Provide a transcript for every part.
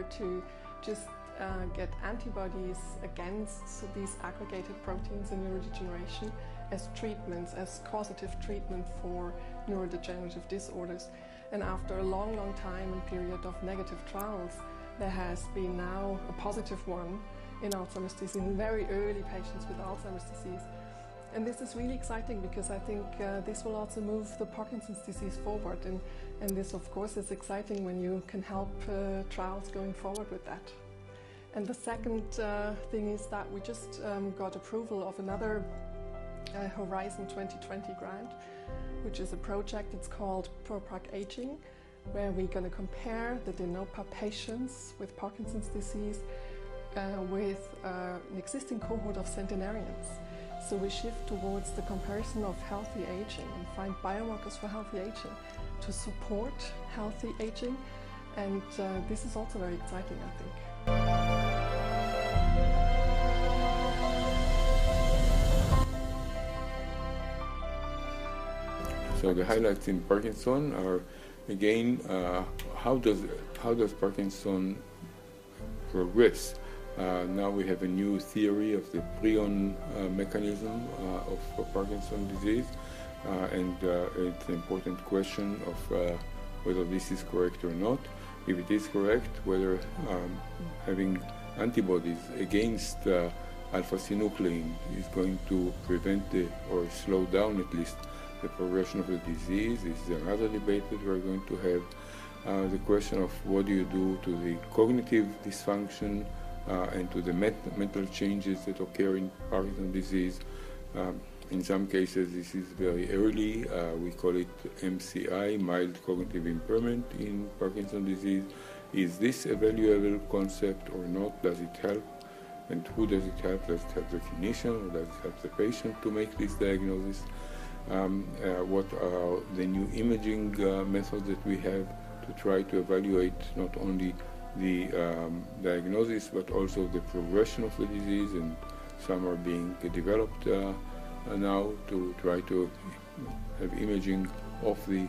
order to just get antibodies against these aggregated proteins in neurodegeneration as treatments, as causative treatment for neurodegenerative disorders. And after a long time and period of negative trials, there has been now a positive one in Alzheimer's disease, in very early patients with Alzheimer's disease. And this is really exciting because I think this will also move the Parkinson's disease forward. And this, of course, is exciting when you can help trials going forward with that. And the second thing is that we just got approval of another Horizon 2020 grant, which is a project. It's called Pro-Park Aging, where we're going to compare the de novo patients with Parkinson's disease with an existing cohort of centenarians. So we shift towards the comparison of healthy aging and find biomarkers for healthy aging to support healthy aging. And this is also very exciting, I think. So the highlights in Parkinson are, again, how does Parkinson progress? Now we have a new theory of the prion mechanism of Parkinson's disease, and it's an important question of whether this is correct or not. If it is correct, whether having antibodies against alpha-synuclein is going to prevent or slow down at least the progression of the disease is another debate that we're going to have. The question of what do you do to the cognitive dysfunction and to the mental changes that occur in Parkinson's disease. In some cases this is very early, we call it MCI, mild cognitive impairment in Parkinson's disease. Is this a valuable concept or not? Does it help? And who does it help? Does it help the clinician or does it help the patient to make this diagnosis? What are the new imaging methods that we have to try to evaluate not only the diagnosis but also the progression of the disease, and some are being developed now to try to have imaging of the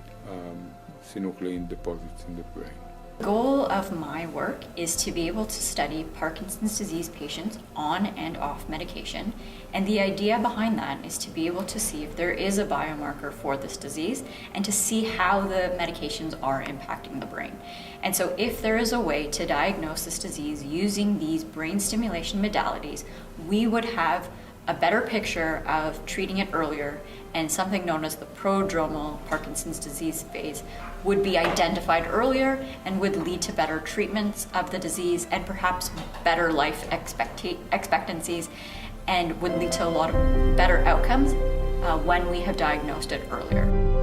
synuclein deposits in the brain. The goal of my work is to be able to study Parkinson's disease patients on and off medication, and the idea behind that is to be able to see if there is a biomarker for this disease and to see how the medications are impacting the brain. And so if there is a way to diagnose this disease using these brain stimulation modalities, we would have a better picture of treating it earlier, and something known as the prodromal Parkinson's disease phase would be identified earlier and would lead to better treatments of the disease and perhaps better life expectancies, and would lead to a lot of better outcomes when we have diagnosed it earlier.